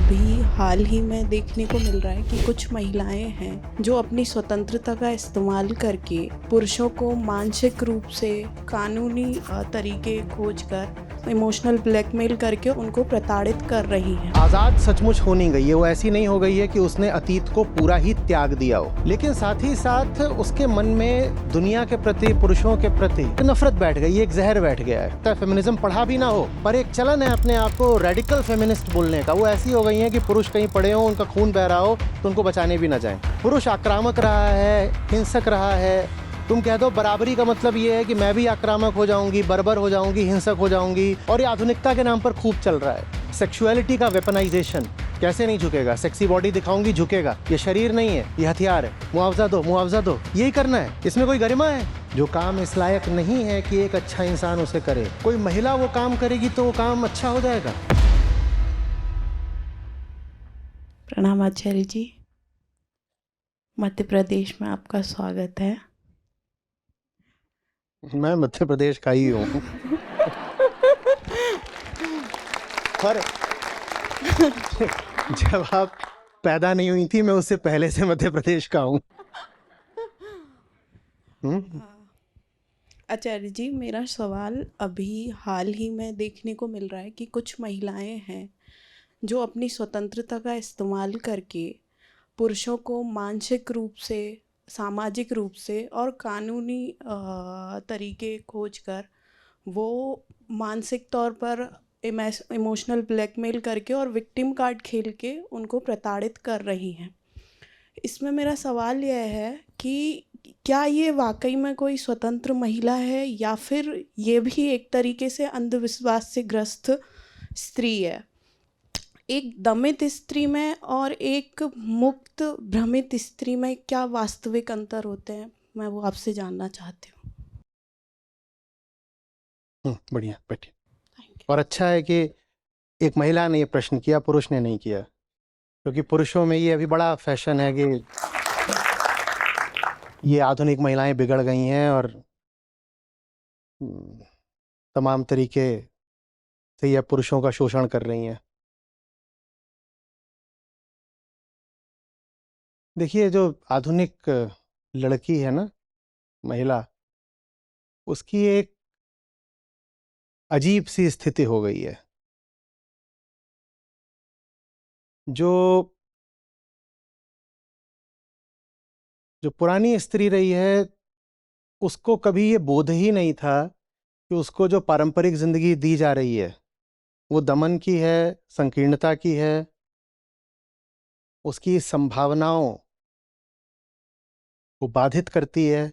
अभी हाल ही में देखने को मिल रहा है कि कुछ महिलाएं हैं जो अपनी स्वतंत्रता का इस्तेमाल करके पुरुषों को मानसिक रूप से कानूनी तरीके खोजकर इमोशनल ब्लैकमेल करके उनको प्रताड़ित कर रही हैं। आजाद सचमुच हो नहीं गई है। वो ऐसी नहीं हो गई है कि उसने अतीत को पूरा ही त्याग दिया हो, लेकिन साथ ही साथ उसके मन में दुनिया के प्रति, पुरुषों के प्रति नफरत बैठ गई, एक जहर बैठ गया है। फेमिनिज्म पढ़ा भी ना हो, पर एक चलन है अपने आप को रेडिकल फेमिनिस्ट बोलने का। वो ऐसी हो गई है कि पुरुष कहीं पड़े हो, उनका खून बह रहा हो तो उनको बचाने भी ना जाए। पुरुष आक्रामक रहा है, हिंसक रहा है। तुम कह दो बराबरी का मतलब ये है कि मैं भी आक्रामक हो जाऊंगी, बर्बर हो जाऊंगी, हिंसक हो जाऊंगी। और ये आधुनिकता के नाम पर खूब चल रहा है। सेक्सुअलिटी का वेपनाइजेशन। कैसे नहीं झुकेगा? सेक्सी बॉडी दिखाऊंगी, झुकेगा। ये शरीर नहीं है, ये हथियार है। मुआवजा दो, मुआवजा दो, यही करना है। इसमें कोई गरिमा है? जो काम इस लायक नहीं है कि एक अच्छा इंसान उसे करे, कोई महिला वो काम करेगी तो वो काम अच्छा हो जाएगा। प्रणाम आचार्य जी, मध्य प्रदेश में आपका स्वागत है। मैं मध्य प्रदेश का ही हूँ। पर जब आप पैदा नहीं हुई थी, मैं उससे पहले से मध्य प्रदेश का हूँ। आचार्य जी, मेरा सवाल अभी हाल ही में देखने को मिल रहा है कि कुछ महिलाएं हैं जो अपनी स्वतंत्रता का इस्तेमाल करके पुरुषों को मानसिक रूप से, सामाजिक रूप से और कानूनी तरीके खोजकर वो मानसिक तौर पर इमोशनल ब्लैकमेल करके और विक्टिम कार्ड खेल के उनको प्रताड़ित कर रही हैं। इसमें मेरा सवाल यह है कि क्या ये वाकई में कोई स्वतंत्र महिला है या फिर ये भी एक तरीके से अंधविश्वास से ग्रस्त स्त्री है? एक दमित स्त्री में और एक मुक्त भ्रमित स्त्री में क्या वास्तविक अंतर होते हैं? मैं वो आपसे जानना चाहती हूँ। बढ़िया, बैठिए। Thank you. और अच्छा है कि एक महिला ने ये प्रश्न किया, पुरुष ने नहीं किया, क्योंकि पुरुषों में ये अभी बड़ा फैशन है कि ये आधुनिक महिलाएं बिगड़ गई हैं और तमाम तरीके से ये पुरुषों का शोषण कर रही हैं। देखिए, जो आधुनिक लड़की है ना, महिला, उसकी एक अजीब सी स्थिति हो गई है। जो जो पुरानी स्त्री रही है, उसको कभी ये बोध ही नहीं था कि उसको जो पारंपरिक जिंदगी दी जा रही है वो दमन की है, संकीर्णता की है। उसकी संभावनाओं को बाधित करती है।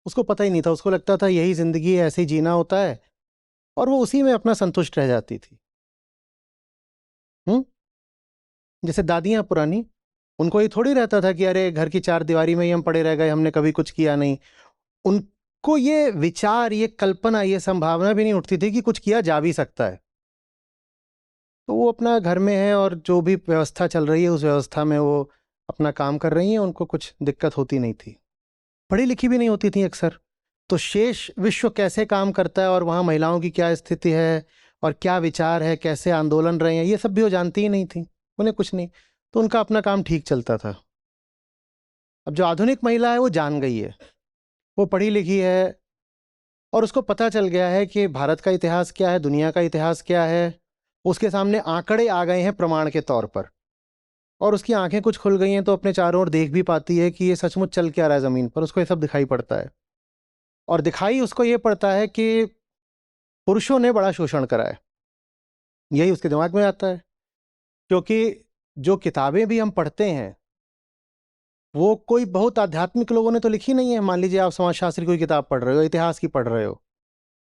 उसको पता ही नहीं था। उसको लगता था यही जिंदगी है, ऐसे ही जीना होता है, और वो उसी में अपना संतुष्ट रह जाती थी। जैसे दादियां पुरानी, उनको ये थोड़ी रहता था कि अरे घर की चार दीवारी में ही हम पड़े रह गए, हमने कभी कुछ किया नहीं। उनको ये विचार, ये कल्पना, ये संभावना भी नहीं उठती थी कि कुछ किया जा भी सकता है। तो वो अपना घर में है और जो भी व्यवस्था चल रही है उस व्यवस्था में वो अपना काम कर रही हैं। उनको कुछ दिक्कत होती नहीं थी। पढ़ी लिखी भी नहीं होती थी अक्सर। तो शेष विश्व कैसे काम करता है और वहाँ महिलाओं की क्या स्थिति है और क्या विचार है, कैसे आंदोलन रहे हैं, ये सब भी वो जानती ही नहीं थी। उन्हें कुछ नहीं, तो उनका अपना काम ठीक चलता था। अब जो आधुनिक महिला है वो जान गई है, वो पढ़ी लिखी है और उसको पता चल गया है कि भारत का इतिहास क्या है, दुनिया का इतिहास क्या है। उसके सामने आंकड़े आ गए हैं प्रमाण के तौर पर, और उसकी आंखें कुछ खुल गई हैं, तो अपने चारों ओर देख भी पाती है कि ये सचमुच चल क्या रहा है ज़मीन पर। उसको ये सब दिखाई पड़ता है, और दिखाई उसको ये पड़ता है कि पुरुषों ने बड़ा शोषण करा है। यही उसके दिमाग में आता है, क्योंकि जो किताबें भी हम पढ़ते हैं वो कोई बहुत आध्यात्मिक लोगों ने तो लिखी नहीं है। मान लीजिए आप समाजशास्त्र की कोई किताब पढ़ रहे हो, इतिहास की पढ़ रहे हो,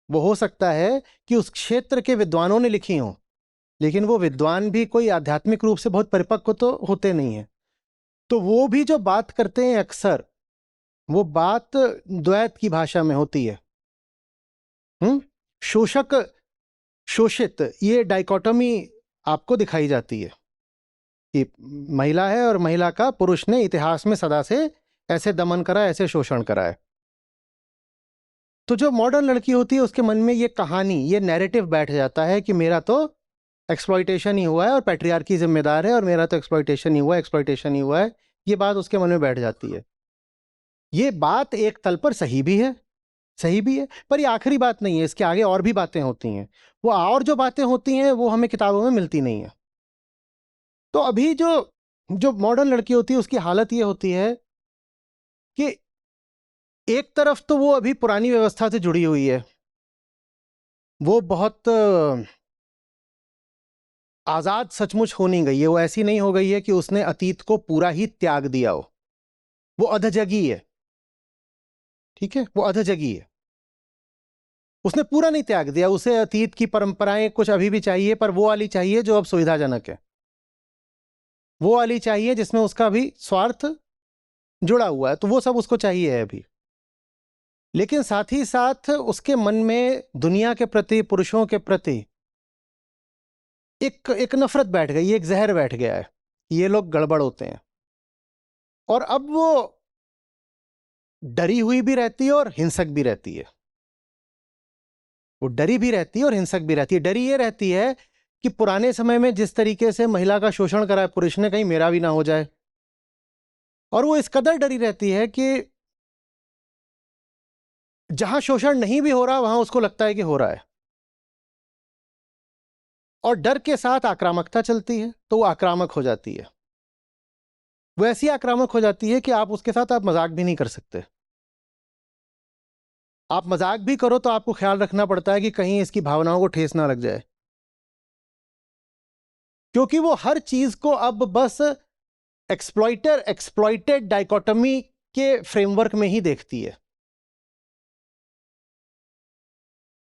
वो हो सकता है कि उस क्षेत्र के विद्वानों ने लिखी हों, लेकिन वो विद्वान भी कोई आध्यात्मिक रूप से बहुत परिपक्व तो होते नहीं हैं। तो वो भी जो बात करते हैं अक्सर, वो बात द्वैत की भाषा में होती है। शोषक शोषित, ये डाइकोटोमी आपको दिखाई जाती है कि महिला है और महिला का पुरुष ने इतिहास में सदा से ऐसे दमन करा, ऐसे शोषण करा है। तो जो मॉडर्न लड़की होती है उसके मन में ये कहानी, ये नैरेटिव बैठ जाता है कि मेरा तो एक्सप्लॉइटेशन ही हुआ है और पैट्रियार्की जिम्मेदार है और मेरा तो एक्सप्लॉइटेशन ही हुआ है, एक्सप्लॉइटेशन ही हुआ है, ये बात उसके मन में बैठ जाती है। ये बात एक तल पर सही भी है, सही भी है, पर ये आखिरी बात नहीं है, इसके आगे और भी बातें होती हैं। वो और जो बातें होती हैं वो हमें किताबों में मिलती नहीं है। तो अभी जो जो मॉडर्न लड़की होती है उसकी हालत ये होती है कि एक तरफ तो वो अभी पुरानी व्यवस्था से जुड़ी हुई है, वो बहुत आजाद सचमुच हो नहीं गई है, वो ऐसी नहीं हो गई है कि उसने अतीत को पूरा ही त्याग दिया हो, वो अधजगी है, ठीक है, वो अधजगी है, उसने पूरा नहीं त्याग दिया। उसे अतीत की परंपराएं कुछ अभी भी चाहिए, पर वो वाली चाहिए जो अब सुविधाजनक है, वो वाली चाहिए जिसमें उसका भी स्वार्थ जुड़ा हुआ है, तो वो सब उसको चाहिए है अभी। लेकिन साथ ही साथ उसके मन में दुनिया के प्रति, पुरुषों के प्रति एक नफरत बैठ गई, एक जहर बैठ गया है, ये लोग गड़बड़ होते हैं। और अब वो डरी हुई भी रहती है और हिंसक भी रहती है, वो डरी भी रहती है और हिंसक भी रहती है। डरी ये रहती है कि पुराने समय में जिस तरीके से महिला का शोषण करा है पुरुष ने, कहीं मेरा भी ना हो जाए। और वो इस कदर डरी रहती है कि जहां शोषण नहीं भी हो रहा वहां उसको लगता है कि हो रहा है, और डर के साथ आक्रामकता चलती है, तो वो आक्रामक हो जाती है। वो ऐसी आक्रामक हो जाती है कि आप उसके साथ आप मजाक भी नहीं कर सकते। आप मजाक भी करो तो आपको ख्याल रखना पड़ता है कि कहीं इसकी भावनाओं को ठेस ना लग जाए, क्योंकि वो हर चीज को अब बस एक्सप्लॉइटर एक्सप्लॉइटेड डाइकोटमी के फ्रेमवर्क में ही देखती है।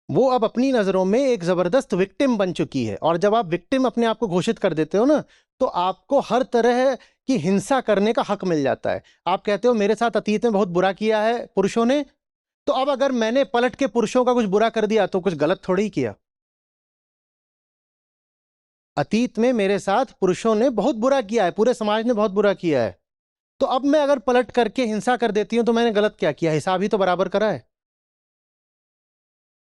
वो अब अपनी नजरों में एक जबरदस्त विक्टिम बन चुकी है, और जब आप विक्टिम अपने आप को घोषित कर देते हो ना, तो आपको हर तरह की हिंसा करने का हक मिल जाता है। आप कहते हो मेरे साथ अतीत में बहुत बुरा किया है पुरुषों ने, तो अब अगर मैंने पलट के पुरुषों का कुछ बुरा कर दिया तो कुछ गलत थोड़ी ही किया। अतीत में मेरे साथ पुरुषों ने बहुत बुरा किया है, पूरे समाज ने बहुत बुरा किया है, तो अब मैं अगर पलट करके हिंसा कर देती हूं तो मैंने गलत क्या किया, हिसाब ही तो बराबर करा है।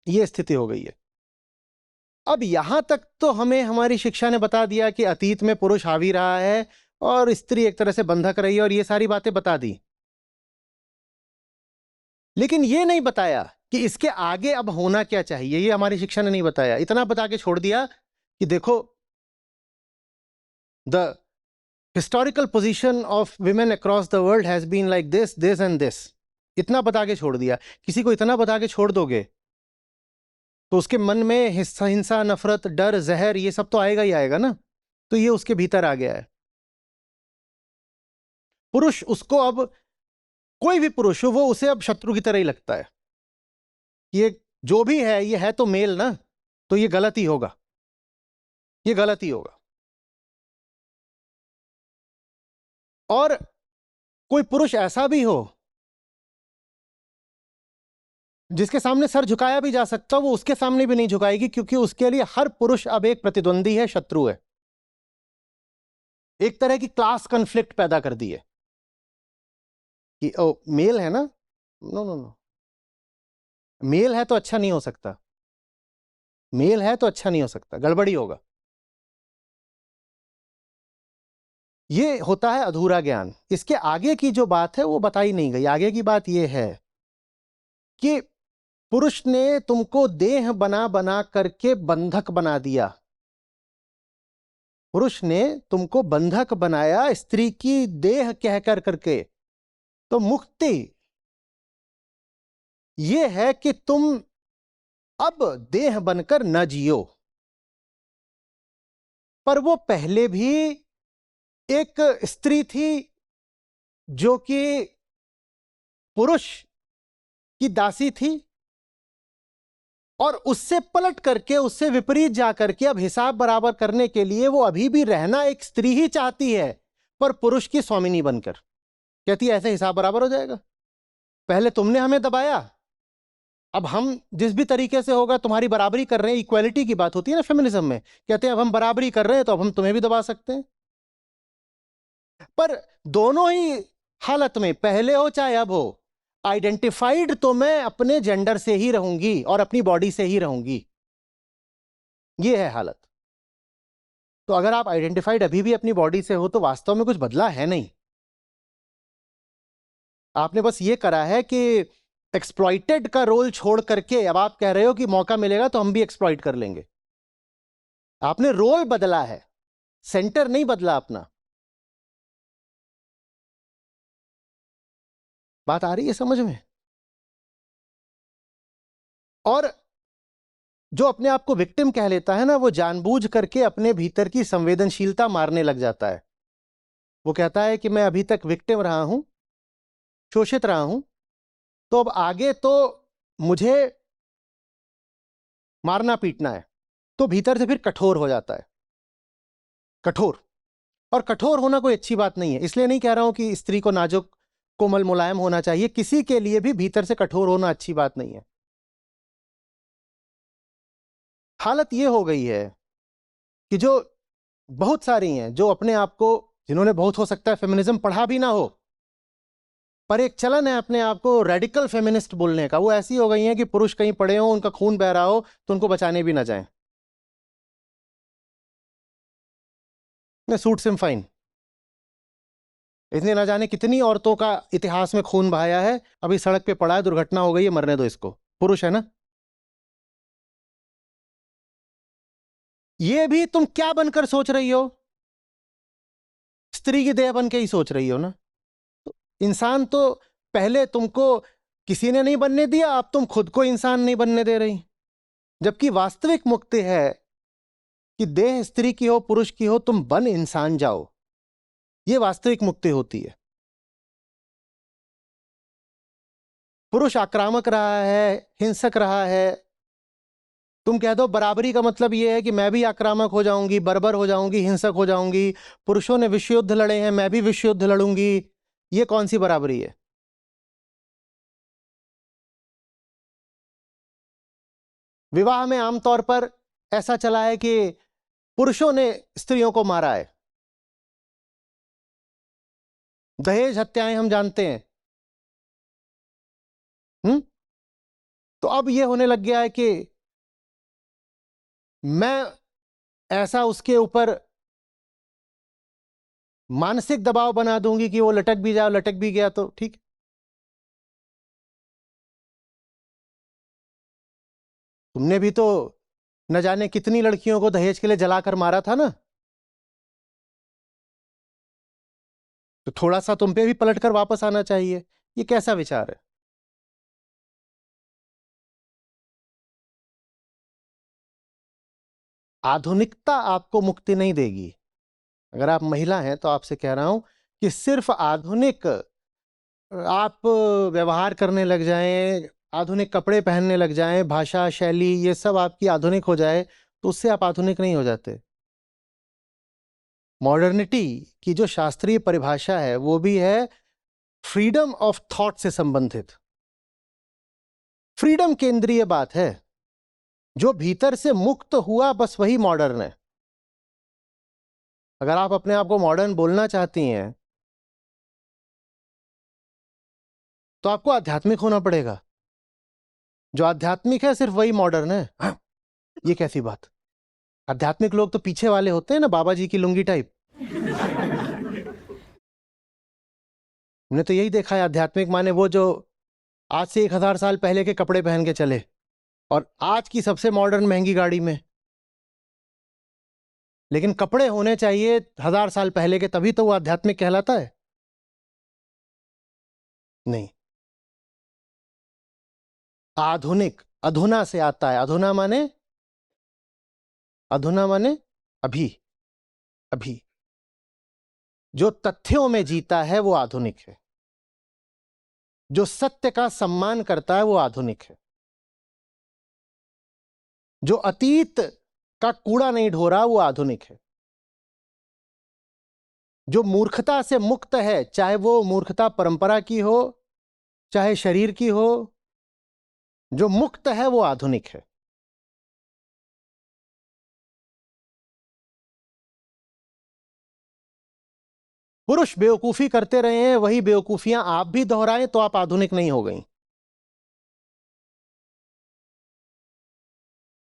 यह स्थिति हो गई है। अब यहां तक तो हमें हमारी शिक्षा ने बता दिया कि अतीत में पुरुष हावी रहा है और स्त्री एक तरह से बंधक रही है, और ये सारी बातें बता दी। लेकिन ये नहीं बताया कि इसके आगे अब होना क्या चाहिए, ये हमारी शिक्षा ने नहीं बताया। इतना बता के छोड़ दिया कि देखो, the historical position of women across the world has been like this, this and this. इतना बता के छोड़ दिया। किसी को इतना बता के छोड़ दोगे तो उसके मन में हिंसा, नफरत, डर, जहर, ये सब तो आएगा ही आएगा ना। तो ये उसके भीतर आ गया है। पुरुष उसको अब, कोई भी पुरुष हो, वो उसे अब शत्रु की तरह ही लगता है। ये जो भी है, ये है तो मेल ना, तो ये गलत ही होगा, ये गलत ही होगा। और कोई पुरुष ऐसा भी हो जिसके सामने सर झुकाया भी जा सकता, वो उसके सामने भी नहीं झुकाएगी, क्योंकि उसके लिए हर पुरुष अब एक प्रतिद्वंदी है, शत्रु है। एक तरह की क्लास कॉन्फ्लिक्ट पैदा कर दी है कि ओ मेल है ना, नो नो नो, मेल है तो अच्छा नहीं हो सकता, मेल है तो अच्छा नहीं हो सकता, गड़बड़ी होगा। ये होता है अधूरा ज्ञान। इसके आगे की जो बात है वो बताई नहीं गई। आगे की बात यह है कि पुरुष ने तुमको देह बना बना करके बंधक बना दिया। पुरुष ने तुमको बंधक बनाया, स्त्री की देह कहकर करके। तो मुक्ति यह है कि तुम अब देह बनकर न जियो। पर वो पहले भी एक स्त्री थी जो कि पुरुष की दासी थी, और उससे पलट करके, उससे विपरीत जाकर के अब हिसाब बराबर करने के लिए वो अभी भी रहना एक स्त्री ही चाहती है, पर पुरुष की स्वामिनी बनकर। कहती है ऐसे हिसाब बराबर हो जाएगा। पहले तुमने हमें दबाया, अब हम जिस भी तरीके से होगा तुम्हारी बराबरी कर रहे हैं। इक्वालिटी की बात होती है ना फेमिनिज्म में, कहते हैं अब हम बराबरी कर रहे हैं तो अब हम तुम्हें भी दबा सकते हैं। पर दोनों ही हालत में, पहले हो चाहे अब हो, आइडेंटिफाइड तो मैं अपने जेंडर से ही रहूंगी और अपनी बॉडी से ही रहूंगी। यह है हालत। तो अगर आप आइडेंटिफाइड अभी भी अपनी बॉडी से हो तो वास्तव में कुछ बदला है नहीं। आपने बस ये करा है कि एक्सप्लॉइटेड का रोल छोड़ करके अब आप कह रहे हो कि मौका मिलेगा तो हम भी एक्सप्लॉइट कर लेंगे। आपने रोल बदला है, सेंटर नहीं बदला अपना। बात आ रही है समझ में? और जो अपने आप को विक्टिम कह लेता है ना, वो जानबूझ करके अपने भीतर की संवेदनशीलता मारने लग जाता है। वो कहता है कि मैं अभी तक विक्टिम रहा हूं, शोषित रहा हूं, तो अब आगे तो मुझे मारना पीटना है। तो भीतर से फिर कठोर हो जाता है, कठोर। और कठोर होना कोई अच्छी बात नहीं है। इसलिए नहीं कह रहा हूं कि स्त्री को नाजुक, कोमल, मुलायम होना चाहिए। किसी के लिए भी भीतर से कठोर होना अच्छी बात नहीं है। हालत यह हो गई है कि जो बहुत सारी हैं जो अपने आप को, जिन्होंने बहुत हो सकता है फेमिनिज्म पढ़ा भी ना हो, पर एक चलन है अपने आप को रेडिकल फेमिनिस्ट बोलने का, वो ऐसी हो गई हैं कि पुरुष कहीं पड़े हो, उनका खून बह रहा हो तो उनको बचाने भी ना जाएं। Suit SIM fine. इसने ना जाने कितनी औरतों का इतिहास में खून बहाया है, अभी सड़क पे पड़ा है, दुर्घटना हो गई है, मरने दो इसको, पुरुष है ना। ये भी तुम क्या बनकर सोच रही हो? स्त्री की देह बन के ही सोच रही हो ना। तो इंसान तो पहले तुमको किसी ने नहीं बनने दिया, अब तुम खुद को इंसान नहीं बनने दे रही। जबकि वास्तविक मुक्ति है कि देह स्त्री की हो पुरुष की हो, तुम बन इंसान जाओ। यह वास्तविक मुक्ति होती है। पुरुष आक्रामक रहा है, हिंसक रहा है, तुम कह दो बराबरी का मतलब यह है कि मैं भी आक्रामक हो जाऊंगी, बर्बर हो जाऊंगी, हिंसक हो जाऊंगी। पुरुषों ने विश्व युद्ध लड़े हैं, मैं भी विश्व युद्ध लड़ूंगी। यह कौन सी बराबरी है? विवाह में आमतौर पर ऐसा चला है कि पुरुषों ने स्त्रियों को मारा है। दहेज हत्याएं हम जानते हैं। तो अब यह होने लग गया है कि मैं ऐसा उसके ऊपर मानसिक दबाव बना दूंगी कि वो लटक भी जाए, लटक भी गया तो ठीक। तुमने भी तो न जाने कितनी लड़कियों को दहेज के लिए जलाकर मारा था ना। तो थोड़ा सा तुम पे भी पलटकर वापस आना चाहिए। ये कैसा विचार है? आधुनिकता आपको मुक्ति नहीं देगी। अगर आप महिला हैं तो आपसे कह रहा हूं कि सिर्फ आधुनिक आप व्यवहार करने लग जाएं, आधुनिक कपड़े पहनने लग जाएं, भाषा शैली ये सब आपकी आधुनिक हो जाए, तो उससे आप आधुनिक नहीं हो जाते। मॉडर्निटी की जो शास्त्रीय परिभाषा है वो भी है फ्रीडम ऑफ थॉट से संबंधित। फ्रीडम केंद्रीय बात है। जो भीतर से मुक्त हुआ बस वही मॉडर्न है। अगर आप अपने आप को मॉडर्न बोलना चाहती हैं तो आपको आध्यात्मिक होना पड़ेगा। जो आध्यात्मिक है सिर्फ वही मॉडर्न है। हाँ, ये कैसी बात? आध्यात्मिक लोग तो पीछे वाले होते हैं ना, बाबा जी की लुंगी टाइप। हमने तो यही देखा है, आध्यात्मिक माने वो जो आज से 1000 साल पहले के कपड़े पहन के चले और आज की सबसे मॉडर्न महंगी गाड़ी में। लेकिन कपड़े होने चाहिए 1000 साल पहले के, तभी तो वो आध्यात्मिक कहलाता है। नहीं, आधुनिक अधुना से आता है। अधुना माने अभी। अभी जो तथ्यों में जीता है वो आधुनिक है। जो सत्य का सम्मान करता है वो आधुनिक है। जो अतीत का कूड़ा नहीं ढो रहा वो आधुनिक है। जो मूर्खता से मुक्त है, चाहे वो मूर्खता परंपरा की हो चाहे शरीर की हो, जो मुक्त है वो आधुनिक है। पुरुष बेवकूफी करते रहे हैं, वही बेवकूफियां आप भी दोहराएं तो आप आधुनिक नहीं हो गई।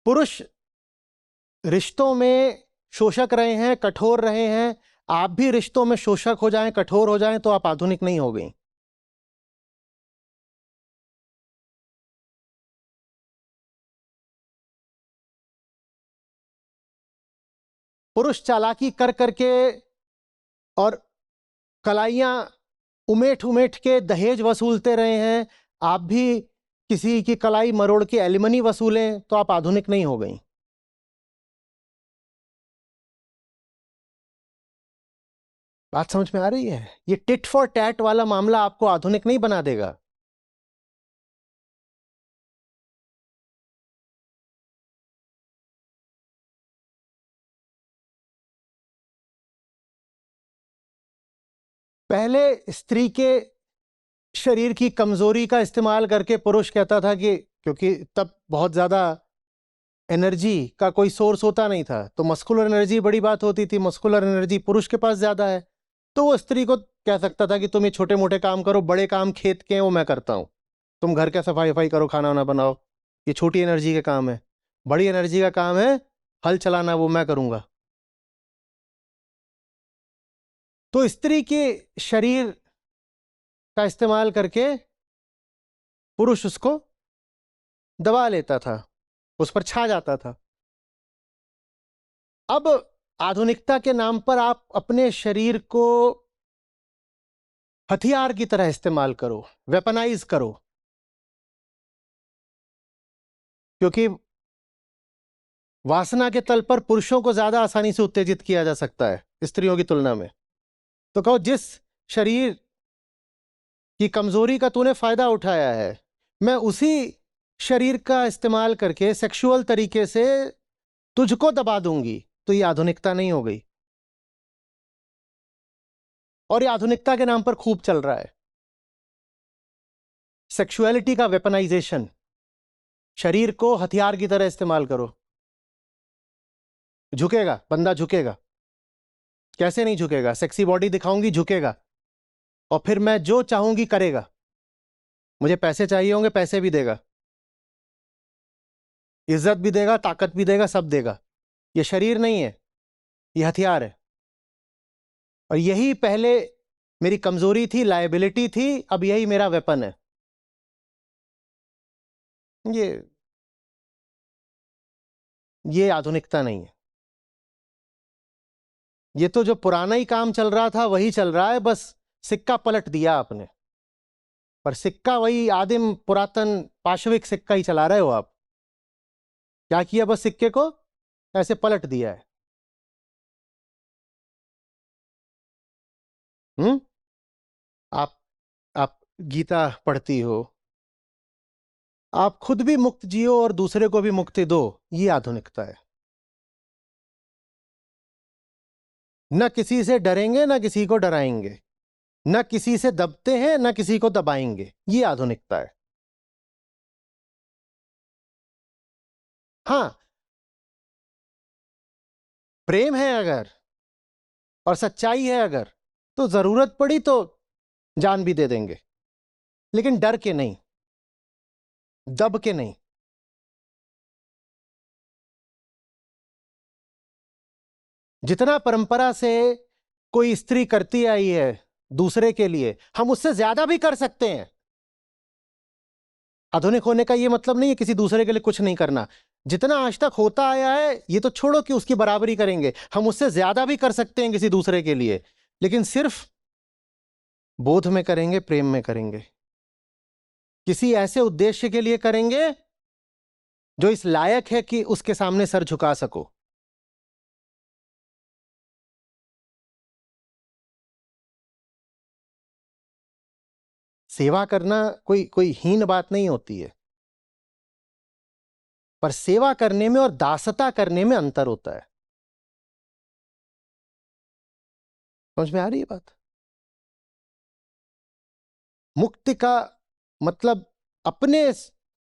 पुरुष रिश्तों में शोषक रहे हैं, कठोर रहे हैं, आप भी रिश्तों में शोषक हो जाएं, कठोर हो जाएं, तो आप आधुनिक नहीं हो गई। पुरुष चालाकी कर करके और कलाइयां उमेठ उमेठ के दहेज वसूलते रहे हैं, आप भी किसी की कलाई मरोड़ के एलिमनी वसूलें, तो आप आधुनिक नहीं हो गई। बात समझ में आ रही है? ये टिट फॉर टैट वाला मामला आपको आधुनिक नहीं बना देगा। पहले स्त्री के शरीर की कमजोरी का इस्तेमाल करके पुरुष कहता था कि, क्योंकि तब बहुत ज्यादा एनर्जी का कोई सोर्स होता नहीं था, तो मस्कुलर एनर्जी बड़ी बात होती थी, मस्कुलर एनर्जी पुरुष के पास ज्यादा है, तो वो स्त्री को कह सकता था कि तुम ये छोटे मोटे काम करो, बड़े काम खेत के हैं वो मैं करता हूं, तुम घर का सफाई वफाई करो, खाना वाना बनाओ, ये छोटी एनर्जी का काम है, बड़ी एनर्जी का काम है हल चलाना, वो मैं करूंगा। तो स्त्री के शरीर का इस्तेमाल करके पुरुष उसको दबा लेता था, उस पर छा जाता था। अब आधुनिकता के नाम पर आप अपने शरीर को हथियार की तरह इस्तेमाल करो, वेपनाइज करो, क्योंकि वासना के तल पर पुरुषों को ज्यादा आसानी से उत्तेजित किया जा सकता है स्त्रियों की तुलना में। तो कहो जिस शरीर की कमजोरी का तूने फायदा उठाया है, मैं उसी शरीर का इस्तेमाल करके सेक्सुअल तरीके से तुझको दबा दूंगी, तो ये आधुनिकता नहीं हो गई। और ये आधुनिकता के नाम पर खूब चल रहा है, सेक्सुअलिटी का वेपनाइजेशन, शरीर को हथियार की तरह इस्तेमाल करो। झुकेगा बंदा, झुकेगा, कैसे नहीं झुकेगा? सेक्सी बॉडी दिखाऊंगी, झुकेगा, और फिर मैं जो चाहूंगी करेगा, मुझे पैसे चाहिए होंगे पैसे भी देगा, इज्जत भी देगा, ताकत भी देगा, सब देगा। ये शरीर नहीं है, ये हथियार है। और यही पहले मेरी कमजोरी थी, लायबिलिटी थी, अब यही मेरा वेपन है। ये आधुनिकता नहीं है। ये तो जो पुराना ही काम चल रहा था वही चल रहा है, बस सिक्का पलट दिया आपने, पर सिक्का वही आदिम पुरातन पाशविक सिक्का ही चला रहे हो आप। क्या किया? बस सिक्के को ऐसे पलट दिया है। हम्म आप आप गीता पढ़ती हो, आप खुद भी मुक्त जियो और दूसरे को भी मुक्ति दो, ये आधुनिकता है। न किसी से डरेंगे न किसी को डराएंगे, न किसी से दबते हैं न किसी को दबाएंगे, ये आधुनिकता है। हाँ, प्रेम है अगर और सच्चाई है अगर, तो जरूरत पड़ी तो जान भी दे देंगे, लेकिन डर के नहीं, दब के नहीं। जितना परंपरा से कोई स्त्री करती आई है दूसरे के लिए, हम उससे ज्यादा भी कर सकते हैं। आधुनिक होने का यह मतलब नहीं है किसी दूसरे के लिए कुछ नहीं करना। जितना आज तक होता आया है ये तो छोड़ो कि उसकी बराबरी करेंगे, हम उससे ज्यादा भी कर सकते हैं किसी दूसरे के लिए, लेकिन सिर्फ बोध में करेंगे, प्रेम में करेंगे, किसी ऐसे उद्देश्य के लिए करेंगे जो इस लायक है कि उसके सामने सर झुका सको। सेवा करना कोई कोई हीन बात नहीं होती है, पर सेवा करने में और दासता करने में अंतर होता है। समझ में आ रही है बात? मुक्ति का मतलब अपने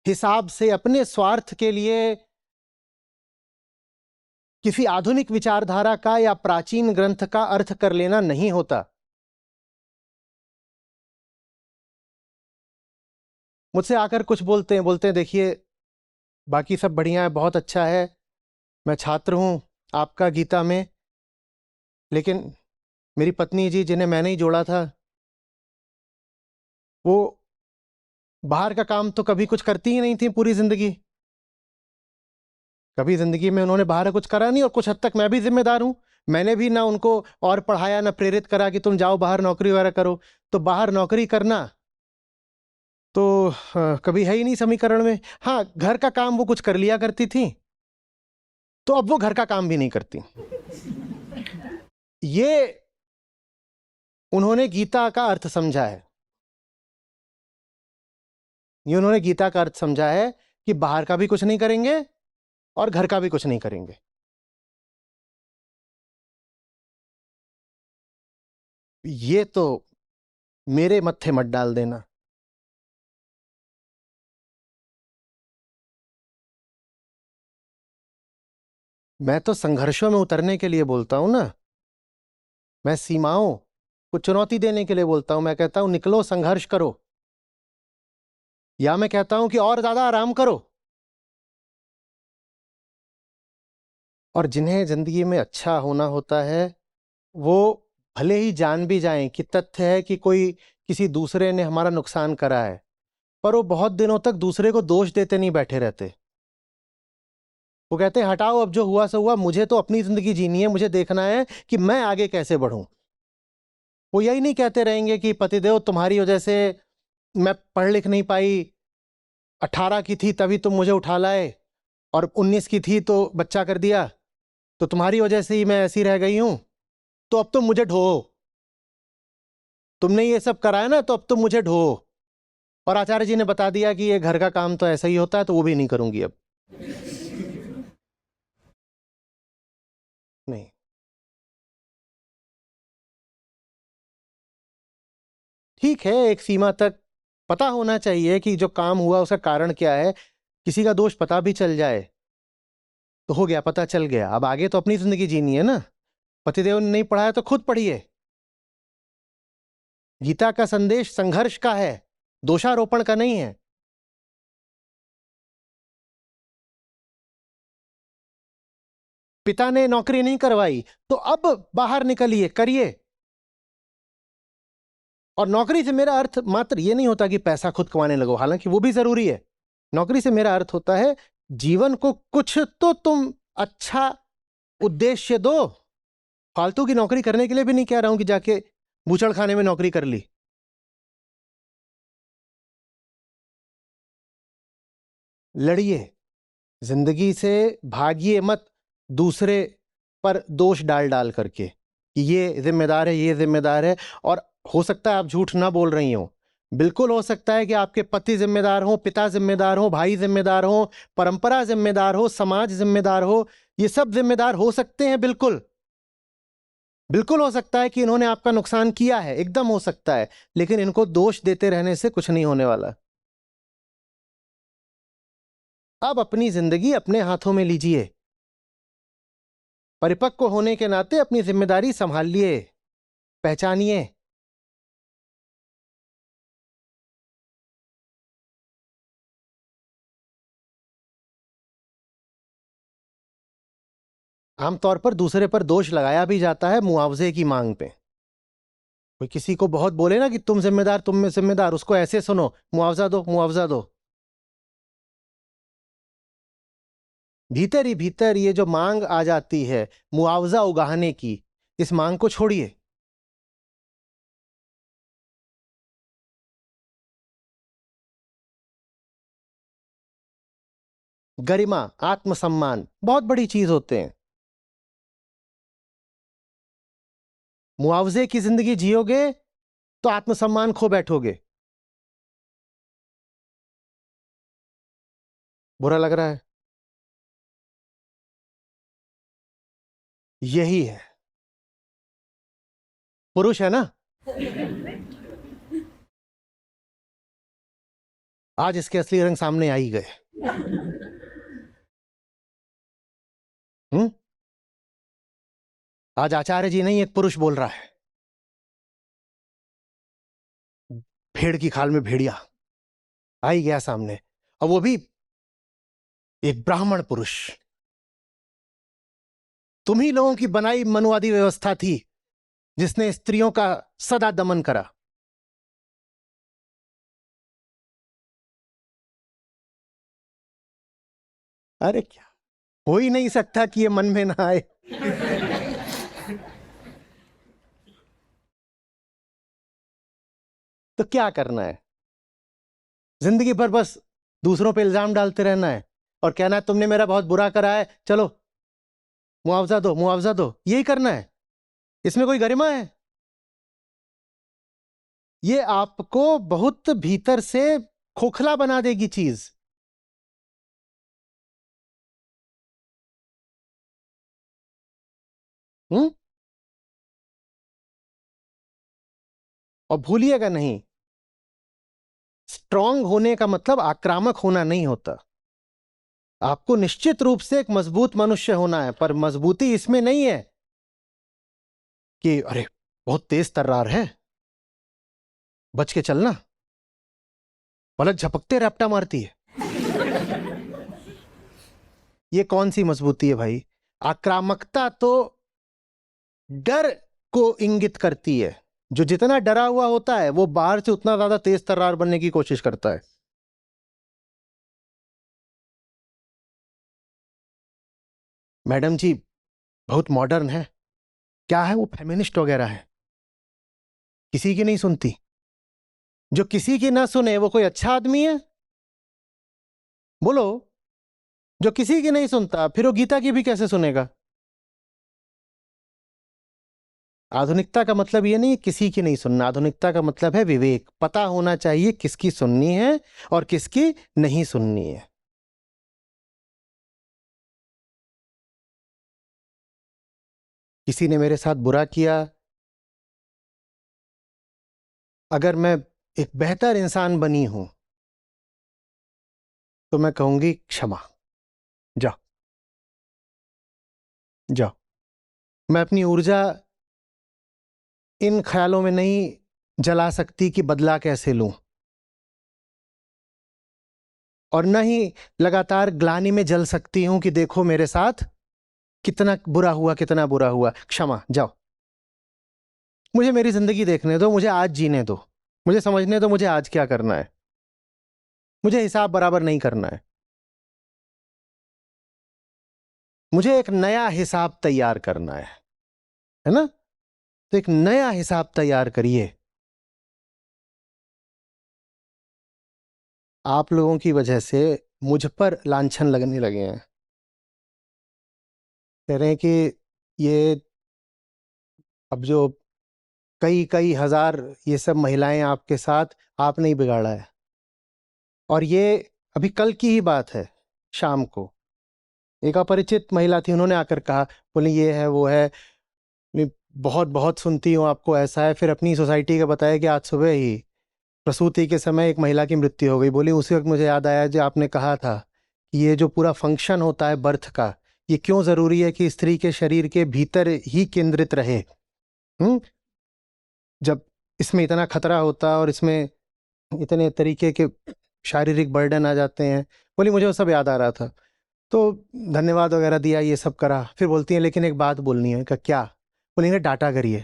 हिसाब से, अपने स्वार्थ के लिए किसी आधुनिक विचारधारा का या प्राचीन ग्रंथ का अर्थ कर लेना नहीं होता। मुझसे आकर कुछ बोलते हैं देखिए बाकी सब बढ़िया है, बहुत अच्छा है, मैं छात्र हूं, आपका गीता में, लेकिन मेरी पत्नी जी, जिन्हें मैंने ही जोड़ा था, वो बाहर का काम तो कभी कुछ करती ही नहीं थी पूरी जिंदगी। कभी जिंदगी में उन्होंने बाहर कुछ करा नहीं, और कुछ हद तक मैं भी जिम्मेदार हूं। मैंने भी ना उनको और पढ़ाया, ना प्रेरित करा कि तुम जाओ बाहर नौकरी वगैरह करो। तो बाहर नौकरी करना तो कभी है ही नहीं समीकरण में। हाँ, घर का काम वो कुछ कर लिया करती थी, तो अब वो घर का काम भी नहीं करती। ये उन्होंने गीता का अर्थ समझा है। ये उन्होंने गीता का अर्थ समझा है कि बाहर का भी कुछ नहीं करेंगे और घर का भी कुछ नहीं करेंगे। ये तो मेरे मत्थे मत डाल देना। मैं तो संघर्षों में उतरने के लिए बोलता हूं ना। मैं सीमाओं को चुनौती देने के लिए बोलता हूं। मैं कहता हूं निकलो, संघर्ष करो। या मैं कहता हूं कि और ज्यादा आराम करो। और जिन्हें जिंदगी में अच्छा होना होता है, वो भले ही जान भी जाएं कि तथ्य है कि कोई किसी दूसरे ने हमारा नुकसान करा है, पर वो बहुत दिनों तक दूसरे को दोष देते नहीं बैठे रहते। वो कहते हैं हटाओ, अब जो हुआ सो हुआ, मुझे तो अपनी जिंदगी जीनी है, मुझे देखना है कि मैं आगे कैसे बढ़ूं। वो यही नहीं कहते रहेंगे कि पतिदेव तुम्हारी वजह से मैं पढ़ लिख नहीं पाई, 18 की थी तभी तुम मुझे उठा लाए, और 19 की थी तो बच्चा कर दिया, तो तुम्हारी वजह से ही मैं ऐसी रह गई हूं, तो अब तुम मुझे ढो। तुमने ये सब कराया ना, तो अब तुम मुझे ढो। और आचार्य जी ने बता दिया कि ये घर का काम तो ऐसा ही होता है, तो वो भी नहीं करूंगी अब। नहीं। ठीक है, एक सीमा तक पता होना चाहिए कि जो काम हुआ उसका कारण क्या है। किसी का दोष पता भी चल जाए तो हो गया, पता चल गया। अब आगे तो अपनी जिंदगी जीनी है ना। पतिदेव ने नहीं पढ़ाया तो खुद पढ़िए। गीता का संदेश संघर्ष का है, दोषारोपण का नहीं है। पिता ने नौकरी नहीं करवाई, तो अब बाहर निकलिए, करिए। और नौकरी से मेरा अर्थ मात्र ये नहीं होता कि पैसा खुद कमाने लगो, हालांकि वो भी जरूरी है। नौकरी से मेरा अर्थ होता है जीवन को कुछ तो तुम अच्छा उद्देश्य दो। फालतू की नौकरी करने के लिए भी नहीं कह रहा हूं कि जाके बूचड़ खाने में नौकरी कर ली। लड़िए, जिंदगी से भागिए मत दूसरे पर दोष डाल डाल करके कि ये जिम्मेदार है, ये जिम्मेदार है। और हो सकता है आप झूठ ना बोल रही हो, बिल्कुल हो सकता है कि आपके पति जिम्मेदार हो, पिता जिम्मेदार हो, भाई जिम्मेदार हो, परंपरा जिम्मेदार हो, समाज जिम्मेदार हो। ये सब जिम्मेदार हो सकते हैं, बिल्कुल। बिल्कुल हो सकता है कि इन्होंने आपका नुकसान किया है, एकदम हो सकता है। लेकिन इनको दोष देते रहने से कुछ नहीं होने वाला। अब अपनी जिंदगी अपने हाथों में लीजिए। परिपक्व होने के नाते अपनी जिम्मेदारी संभालिए, पहचानिए। आमतौर पर दूसरे पर दोष लगाया भी जाता है मुआवजे की मांग पे। कोई किसी को बहुत बोले ना कि तुम जिम्मेदार, तुम में जिम्मेदार, उसको ऐसे सुनो, मुआवजा दो, मुआवजा दो। भीतर ही भीतर ये जो मांग आ जाती है मुआवजा उगाहने की, इस मांग को छोड़िए। गरिमा, आत्मसम्मान बहुत बड़ी चीज होते हैं। मुआवजे की जिंदगी जियोगे तो आत्मसम्मान खो बैठोगे। बुरा लग रहा है? यही है, पुरुष है ना। आज इसके असली रंग सामने आ ही गए। हम्म। आज आचार्य जी नहीं, एक पुरुष बोल रहा है। भेड़ की खाल में भेड़िया आ ही गया सामने, और वो भी एक ब्राह्मण पुरुष। तुम ही लोगों की बनाई मनुवादी व्यवस्था थी जिसने स्त्रियों का सदा दमन करा। अरे क्या, हो ही नहीं सकता कि ये मन में ना आए। तो क्या करना है? जिंदगी भर बस दूसरों पे इल्जाम डालते रहना है और कहना है तुमने मेरा बहुत बुरा करा है, चलो मुआवजा दो मुआवजा दो, यही करना है? इसमें कोई गरिमा है? ये आपको बहुत भीतर से खोखला बना देगी चीज। हम्म। और भूलिएगा नहीं, स्ट्रांग होने का मतलब आक्रामक होना नहीं होता। आपको निश्चित रूप से एक मजबूत मनुष्य होना है, पर मजबूती इसमें नहीं है कि अरे बहुत तेज तर्रार है, बच के चलना, पलक झपकते रैप्टा मारती है। ये कौन सी मजबूती है भाई? आक्रामकता तो डर को इंगित करती है। जो जितना डरा हुआ होता है वो बाहर से उतना ज्यादा तेज तर्रार बनने की कोशिश करता है। मैडम जी बहुत मॉडर्न है, क्या है वो, फेमिनिस्ट वगैरह है, किसी की नहीं सुनती। जो किसी की ना सुने वो कोई अच्छा आदमी है? बोलो। जो किसी की नहीं सुनता फिर वो गीता की भी कैसे सुनेगा? आधुनिकता का मतलब ये नहीं है किसी की नहीं सुनना, आधुनिकता का मतलब है विवेक। पता होना चाहिए किसकी सुननी है और किसकी नहीं सुननी है। किसी ने मेरे साथ बुरा किया, अगर मैं एक बेहतर इंसान बनी हूं तो मैं कहूंगी क्षमा, जाओ जाओ। मैं अपनी ऊर्जा इन ख्यालों में नहीं जला सकती कि बदला कैसे लूं, और न ही लगातार ग्लानि में जल सकती हूं कि देखो मेरे साथ कितना बुरा हुआ, कितना बुरा हुआ। क्षमा, जाओ। मुझे मेरी जिंदगी देखने दो, मुझे आज जीने दो, मुझे समझने दो मुझे आज क्या करना है। मुझे हिसाब बराबर नहीं करना है, मुझे एक नया हिसाब तैयार करना है ना? तो एक नया हिसाब तैयार करिए। आप लोगों की वजह से मुझ पर लांछन लगने लगे हैं। कह रहे हैं कि ये अब जो कई कई हजार ये सब महिलाएं आपके साथ, आपने ही बिगाड़ा है। और ये अभी कल की ही बात है, शाम को एक अपरिचित महिला थी, उन्होंने आकर कहा, बोले ये है वो है, मैं बहुत बहुत सुनती हूँ आपको, ऐसा है। फिर अपनी सोसाइटी का बताया कि आज सुबह ही प्रसूति के समय एक महिला की मृत्यु हो गई। बोली उसी वक्त मुझे याद आया जो आपने कहा था कि ये जो पूरा फंक्शन होता है बर्थ का, ये क्यों जरूरी है कि स्त्री के शरीर के भीतर ही केंद्रित रहे। हम्म। जब इसमें इतना खतरा होता और इसमें इतने तरीके के शारीरिक बर्डन आ जाते हैं। बोली मुझे वो सब याद आ रहा था, तो धन्यवाद वगैरह दिया, ये सब करा। फिर बोलती हैं लेकिन एक बात बोलनी है। का क्या? बोलेंगे डांटा करिए।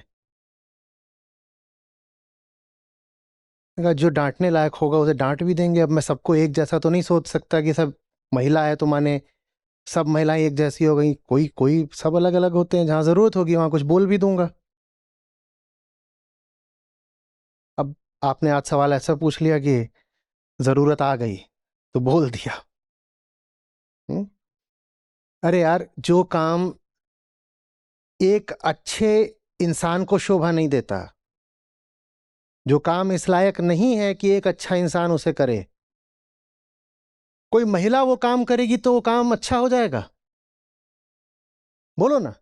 कहा जो डांटने लायक होगा उसे डांट भी देंगे। अब मैं सबको एक जैसा तो नहीं सोच सकता कि सब महिला है तो माने सब महिलाएं एक जैसी हो गई, कोई कोई सब अलग अलग होते हैं। जहां जरूरत होगी वहां कुछ बोल भी दूंगा। अब आपने आज सवाल ऐसा पूछ लिया कि जरूरत आ गई तो बोल दिया। हम्म? अरे यार, जो काम एक अच्छे इंसान को शोभा नहीं देता, जो काम इस लायक नहीं है कि एक अच्छा इंसान उसे करे, कोई महिला वो काम करेगी तो वो काम अच्छा हो जाएगा? बोलो ना।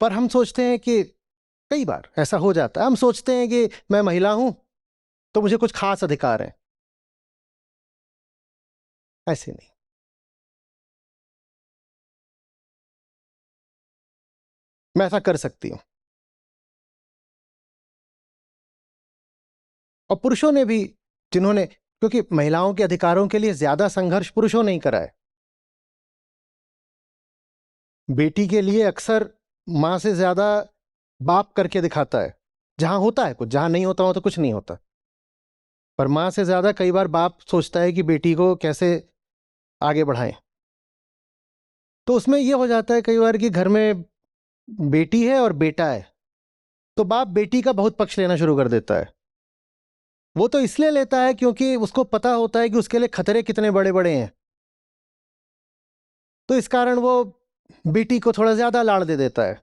पर हम सोचते हैं कि कई बार ऐसा हो जाता है, हम सोचते हैं कि मैं महिला हूं तो मुझे कुछ खास अधिकार है। ऐसे नहीं। मैं ऐसा कर सकती हूं। और पुरुषों ने भी, जिन्होंने क्योंकि महिलाओं के अधिकारों के लिए ज्यादा संघर्ष पुरुषों ने ही करा है। बेटी के लिए अक्सर मां से ज्यादा बाप करके दिखाता है। जहां होता है कुछ, जहां नहीं होता हो तो कुछ नहीं होता, पर मां से ज्यादा कई बार बाप सोचता है कि बेटी को कैसे आगे बढ़ाएं। तो उसमें यह हो जाता है कई बार कि घर में बेटी है और बेटा है, तो बाप बेटी का बहुत पक्ष लेना शुरू कर देता है। वो तो इसलिए लेता है क्योंकि उसको पता होता है कि उसके लिए खतरे कितने बड़े बड़े हैं, तो इस कारण वो बेटी को थोड़ा ज्यादा लाड़ दे देता है।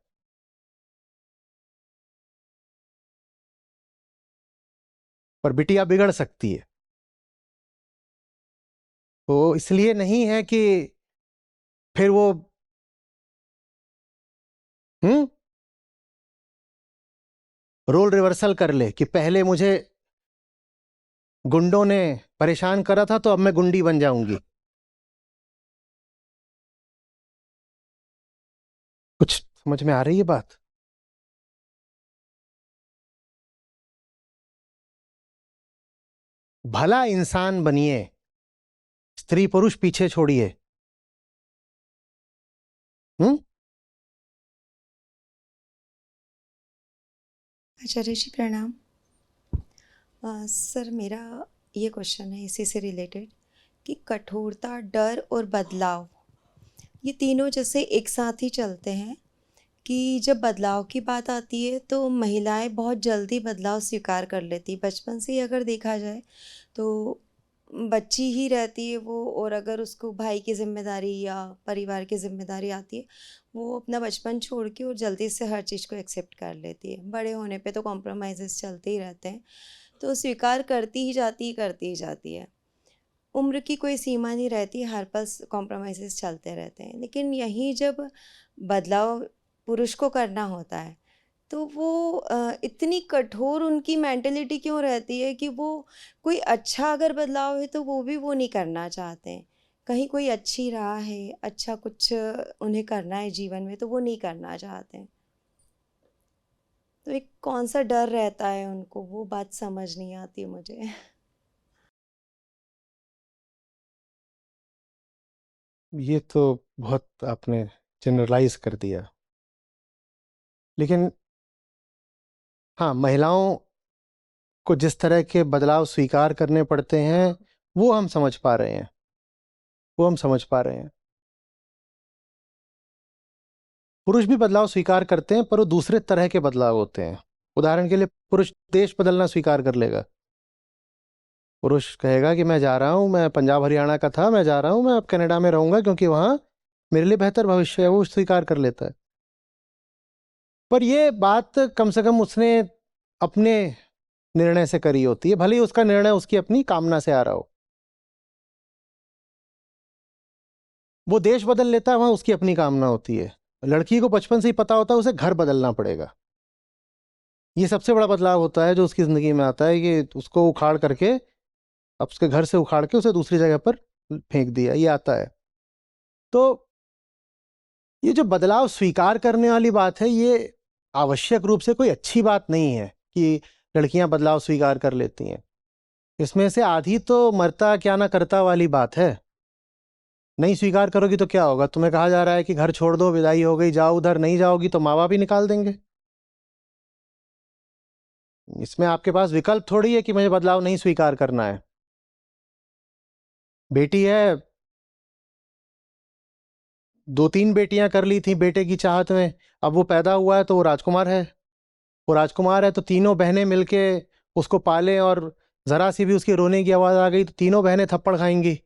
पर बिटिया बिगड़ सकती है, तो इसलिए नहीं है कि फिर वो हम्म रोल रिवर्सल कर ले कि पहले मुझे गुंडों ने परेशान करा था तो अब मैं गुंडी बन जाऊंगी। कुछ समझ में आ रही है बात? भला इंसान बनिए, स्त्री पुरुष पीछे छोड़िए। हम्म आचार्य जी प्रणाम। सर मेरा ये क्वेश्चन है इसी से रिलेटेड कि कठोरता, डर और बदलाव, ये तीनों जैसे एक साथ ही चलते हैं कि जब बदलाव की बात आती है तो महिलाएं बहुत जल्दी बदलाव स्वीकार कर लेती। बचपन से ही अगर देखा जाए तो बच्ची ही रहती है वो, और अगर उसको भाई की जिम्मेदारी या परिवार की जिम्मेदारी आती है, वो अपना बचपन छोड़ के और जल्दी से हर चीज़ को एक्सेप्ट कर लेती है। बड़े होने पे तो कॉम्प्रोमाइज़ेस चलते ही रहते हैं, तो स्वीकार करती ही जाती है। उम्र की कोई सीमा नहीं रहती, हर पल कॉम्प्रोमाइज़ेस चलते रहते हैं। लेकिन यहीं जब बदलाव पुरुष को करना होता है तो वो इतनी कठोर उनकी मेंटेलिटी क्यों रहती है कि वो कोई अच्छा अगर बदलाव है तो वो भी वो नहीं करना चाहते हैं। कहीं कोई अच्छी राह है, अच्छा कुछ उन्हें करना है जीवन में, तो वो नहीं करना चाहते हैं। तो एक कौन सा डर रहता है उनको, वो बात समझ नहीं आती है मुझे। ये तो बहुत आपने जनरलाइज कर दिया, लेकिन हाँ, महिलाओं को जिस तरह के बदलाव स्वीकार करने पड़ते हैं वो हम समझ पा रहे हैं, वो हम समझ पा रहे हैं। पुरुष भी बदलाव स्वीकार करते हैं, पर वो दूसरे तरह के बदलाव होते हैं। उदाहरण के लिए, पुरुष देश बदलना स्वीकार कर लेगा। पुरुष कहेगा कि मैं जा रहा हूं, मैं पंजाब हरियाणा का था, मैं जा रहा हूं, मैं अब कनाडा में रहूंगा क्योंकि वहां मेरे लिए बेहतर भविष्य है। वो स्वीकार कर लेता है। पर ये बात कम से कम उसने अपने निर्णय से करी होती है, भले ही उसका निर्णय उसकी अपनी कामना से आ रहा हो। वो देश बदल लेता है, वहां उसकी अपनी कामना होती है। लड़की को बचपन से ही पता होता है उसे घर बदलना पड़ेगा। ये सबसे बड़ा बदलाव होता है जो उसकी जिंदगी में आता है, कि उसको उखाड़ करके, अब उसके घर से उखाड़ के उसे दूसरी जगह पर फेंक दिया, ये आता है। तो ये जो बदलाव स्वीकार करने वाली बात है, ये आवश्यक रूप से कोई अच्छी बात नहीं है कि लड़कियां बदलाव स्वीकार कर लेती हैं। इसमें से आधी तो मरता क्या ना करता वाली बात है। नहीं स्वीकार करोगी तो क्या होगा? तुम्हें कहा जा रहा है कि घर छोड़ दो, विदाई हो गई, जाओ उधर, नहीं जाओगी तो माँ बाप ही निकाल देंगे। इसमें आपके पास विकल्प थोड़ी है कि मुझे बदलाव नहीं स्वीकार करना है। बेटी है, दो तीन बेटियां कर ली थी बेटे की चाहत में, अब वो पैदा हुआ है तो वो राजकुमार है। वो राजकुमार है तो तीनों बहनें मिलके उसको पालें, और जरा सी भी उसकी रोने की आवाज आ गई तो तीनों बहनें थप्पड़ खाएंगी।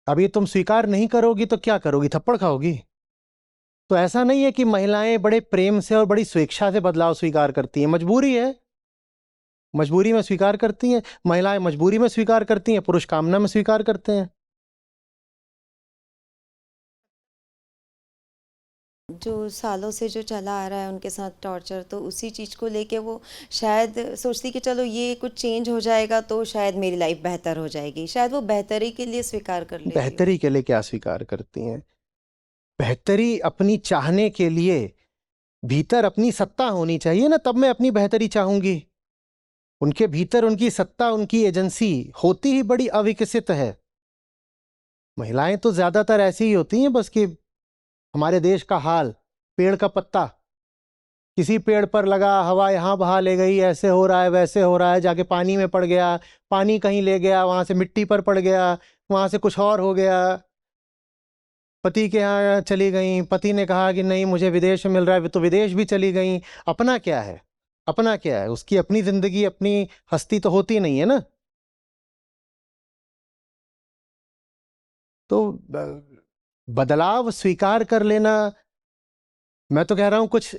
अब ये तुम स्वीकार नहीं करोगी तो क्या करोगी? थप्पड़ खाओगी। तो ऐसा नहीं है कि महिलाएं बड़े प्रेम से और बड़ी स्वेच्छा से बदलाव स्वीकार करती हैं। मजबूरी है, मजबूरी में स्वीकार करती हैं। महिलाएं मजबूरी में स्वीकार करती हैं, पुरुष कामना में स्वीकार करते हैं। जो सालों से जो चला आ रहा है उनके साथ टॉर्चर, तो उसी चीज़ को लेके वो शायद सोचती कि चलो ये कुछ चेंज हो जाएगा तो शायद मेरी लाइफ बेहतर हो जाएगी। शायद वो बेहतरी के लिए स्वीकार कर लेती हो। बेहतरी के लिए क्या स्वीकार करती हैं? बेहतरी अपनी चाहने के लिए भीतर अपनी सत्ता होनी चाहिए ना, तब मैं अपनी बेहतरी चाहूंगी। उनके भीतर उनकी सत्ता, उनकी एजेंसी होती ही बड़ी अविकसित है। महिलाएं तो ज्यादातर ऐसी ही होती हैं बस कि हमारे देश का हाल, पेड़ का पत्ता, किसी पेड़ पर लगा, हवा यहां बहा ले गई, ऐसे हो रहा है वैसे हो रहा है, जाके पानी में पड़ गया, पानी कहीं ले गया, वहां से मिट्टी पर पड़ गया, वहां से कुछ और हो गया, पति के यहाँ चली गई, पति ने कहा कि नहीं मुझे विदेश में मिल रहा है, तो विदेश भी चली गई। अपना क्या है, अपना क्या है, उसकी अपनी जिंदगी, अपनी हस्ती तो होती नहीं है ना। तो बदलाव स्वीकार कर लेना, मैं तो कह रहा हूं कुछ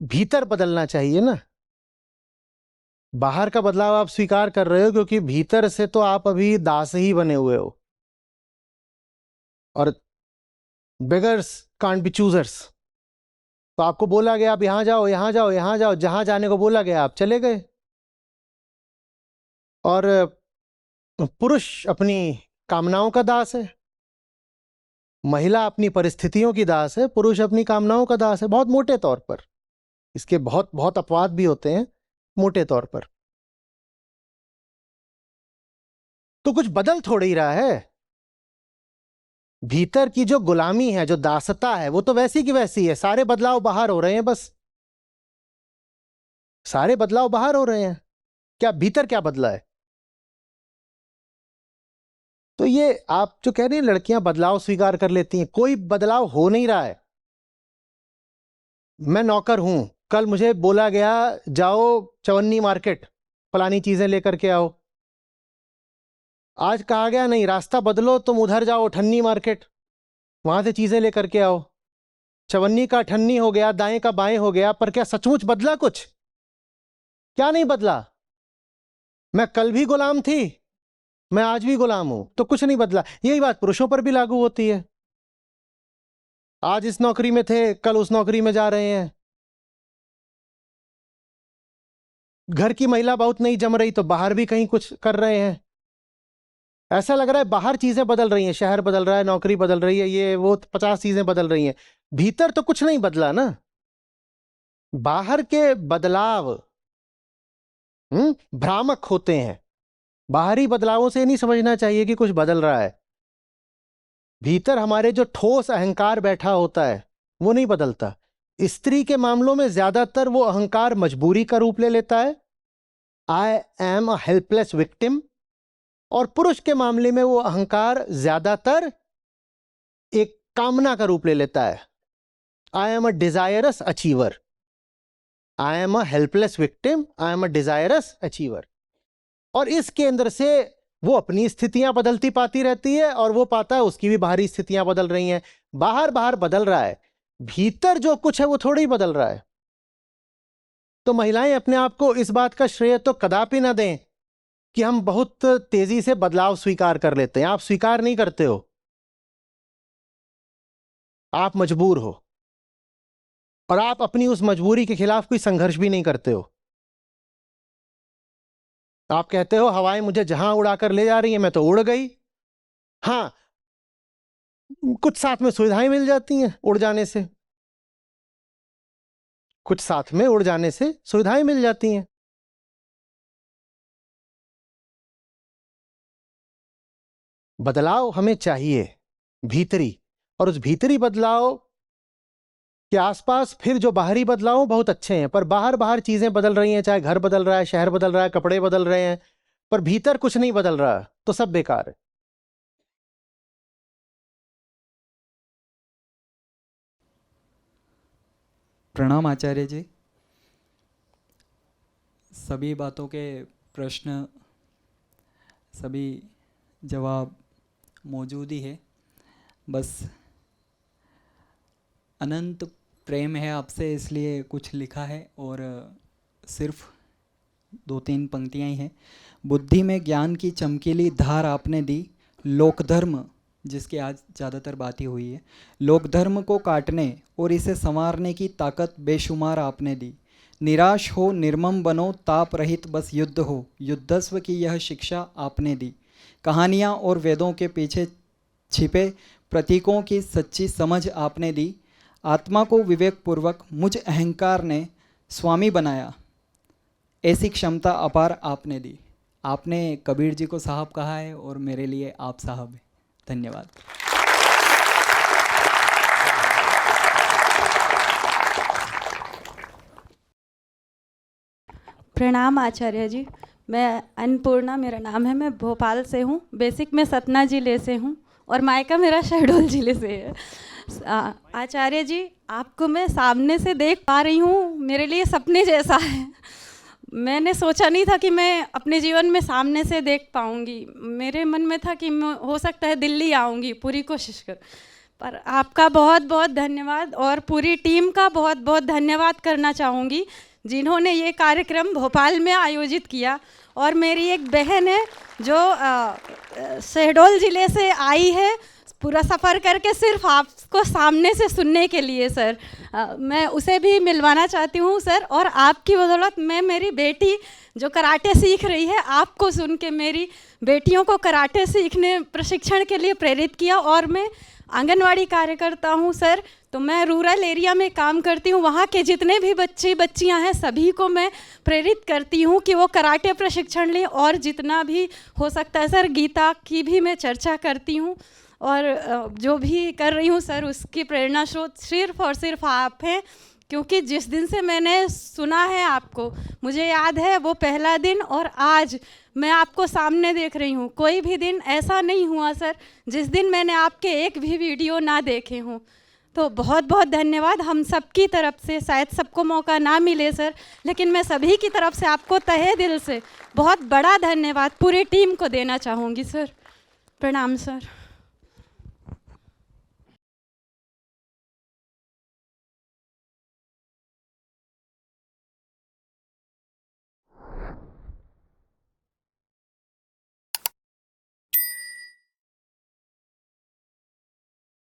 भीतर बदलना चाहिए ना। बाहर का बदलाव आप स्वीकार कर रहे हो क्योंकि भीतर से तो आप अभी दास ही बने हुए हो, और बेगर्स कांट बी चूजर्स। तो आपको बोला गया आप यहां जाओ, यहां जाओ, यहां जाओ, जहां जाने को बोला गया आप चले गए। और पुरुष अपनी कामनाओं का दास है, महिला अपनी परिस्थितियों की दास है, पुरुष अपनी कामनाओं का दास है, बहुत मोटे तौर पर। इसके बहुत बहुत अपवाद भी होते हैं मोटे तौर पर। तो कुछ बदल थोड़ी ही रहा है। भीतर की जो गुलामी है, जो दासता है, वो तो वैसी की वैसी है। सारे बदलाव बाहर हो रहे हैं, बस सारे बदलाव बाहर हो रहे हैं, क्या भीतर क्या बदला है? तो ये आप जो कह रहे हैं लड़कियां बदलाव स्वीकार कर लेती हैं, कोई बदलाव हो नहीं रहा है। मैं नौकर हूं, कल मुझे बोला गया जाओ चवन्नी मार्केट फलानी चीजें लेकर के आओ। आज कहा गया नहीं, रास्ता बदलो, तुम उधर जाओ ठन्नी मार्केट, वहां से चीजें लेकर के आओ। चवन्नी का ठन्नी हो गया, दाएं का बाएं हो गया, पर क्या सचमुच बदला कुछ? क्या नहीं बदला। मैं कल भी गुलाम थी, मैं आज भी गुलाम हूं, तो कुछ नहीं बदला। यही बात पुरुषों पर भी लागू होती है। आज इस नौकरी में थे, कल उस नौकरी में जा रहे हैं। घर की महिला बहुत नहीं जम रही तो बाहर भी कहीं कुछ कर रहे हैं। ऐसा लग रहा है बाहर चीजें बदल रही हैं, शहर बदल रहा है, नौकरी बदल रही है, ये वो 50 चीजें बदल रही हैं, भीतर तो कुछ नहीं बदला ना। बाहर के बदलाव भ्रामक होते हैं। बाहरी बदलावों से नहीं समझना चाहिए कि कुछ बदल रहा है। भीतर हमारे जो ठोस अहंकार बैठा होता है वो नहीं बदलता। स्त्री के मामलों में ज्यादातर वो अहंकार मजबूरी का रूप ले लेता है, I am a helpless victim. और पुरुष के मामले में वो अहंकार ज्यादातर एक कामना का रूप ले लेता है, I am a desirous achiever. I am a helpless victim, I am a desirous achiever. और इसके अंदर से वो अपनी स्थितियां बदलती पाती रहती है, और वो पाता है उसकी भी बाहरी स्थितियां बदल रही हैं। बाहर बाहर बदल रहा है, भीतर जो कुछ है वो थोड़ी बदल रहा है। तो महिलाएं अपने आप को इस बात का श्रेय तो कदापि ना दें कि हम बहुत तेजी से बदलाव स्वीकार कर लेते हैं। आप स्वीकार नहीं करते हो, आप मजबूर हो, और आप अपनी उस मजबूरी के खिलाफ कोई संघर्ष भी नहीं करते हो। आप कहते हो हवाएं मुझे जहां उड़ाकर ले जा रही हैं मैं तो उड़ गई। हाँ, कुछ साथ में सुविधाएं मिल जाती हैं उड़ जाने से, कुछ साथ में उड़ जाने से सुविधाएं मिल जाती हैं। बदलाव हमें चाहिए भीतरी, और उस भीतरी बदलाव के आसपास फिर जो बाहरी बदलाव बहुत अच्छे हैं, पर बाहर बाहर चीजें बदल रही हैं, चाहे घर बदल रहा है, शहर बदल रहा है, कपड़े बदल रहे हैं, पर भीतर कुछ नहीं बदल रहा, तो सब बेकार है। प्रणाम आचार्य जी। सभी बातों के प्रश्न, सभी जवाब मौजूद ही है। बस अनंत प्रेम है आपसे, इसलिए कुछ लिखा है, और सिर्फ 2-3 पंक्तियां ही हैं। बुद्धि में ज्ञान की चमकीली धार आपने दी, लोकधर्म, जिसकी आज ज़्यादातर बात ही हुई है, लोकधर्म को काटने और इसे संवारने की ताकत बेशुमार आपने दी। निराश हो निर्मम बनो, ताप रहित बस युद्ध हो, युद्धस्व की यह शिक्षा आपने दी। कहानियाँ और वेदों के पीछे छिपे प्रतीकों की सच्ची समझ आपने दी। आत्मा को विवेकपूर्वक मुझ अहंकार ने स्वामी बनाया, ऐसी क्षमता अपार आपने दी। आपने कबीर जी को साहब कहा है और मेरे लिए आप साहब हैं। धन्यवाद। प्रणाम आचार्य जी। मैं अन्नपूर्णा मेरा नाम है, मैं भोपाल से हूँ। बेसिक मैं सतना ज़िले से हूँ और मायका मेरा शहडोल ज़िले से है। आचार्य जी, आपको मैं सामने से देख पा रही हूँ, मेरे लिए सपने जैसा है। मैंने सोचा नहीं था कि मैं अपने जीवन में सामने से देख पाऊँगी। मेरे मन में था कि मैं हो सकता है दिल्ली आऊँगी, पूरी कोशिश कर। पर आपका बहुत बहुत धन्यवाद और पूरी टीम का बहुत बहुत धन्यवाद करना चाहूँगी जिन्होंने ये कार्यक्रम भोपाल में आयोजित किया। और मेरी एक बहन है जो शहडोल ज़िले से आई है पूरा सफ़र करके सिर्फ आपको सामने से सुनने के लिए। सर, मैं उसे भी मिलवाना चाहती हूँ सर। और आपकी बदौलत मैं मेरी बेटी जो कराटे सीख रही है, आपको सुन के मेरी बेटियों को कराटे सीखने प्रशिक्षण के लिए प्रेरित किया। और मैं आंगनवाड़ी कार्यकर्ता हूँ सर, तो मैं रूरल एरिया में काम करती हूँ। वहाँ के जितने भी बच्चे बच्चियाँ हैं सभी को मैं प्रेरित करती हूँ कि वो कराटे प्रशिक्षण लें। और जितना भी हो सकता है सर, गीता की भी मैं चर्चा करती हूँ और जो भी कर रही हूँ सर, उसकी प्रेरणा स्रोत सिर्फ और सिर्फ आप हैं। क्योंकि जिस दिन से मैंने सुना है आपको, मुझे याद है वो पहला दिन और आज मैं आपको सामने देख रही हूँ। कोई भी दिन ऐसा नहीं हुआ सर जिस दिन मैंने आपके एक भी वीडियो ना देखे हों। तो बहुत बहुत धन्यवाद हम सबकी तरफ से। शायद सबको मौका ना मिले सर, लेकिन मैं सभी की तरफ से आपको तहे दिल से बहुत बड़ा धन्यवाद पूरी टीम को देना चाहूँगी सर। प्रणाम सर।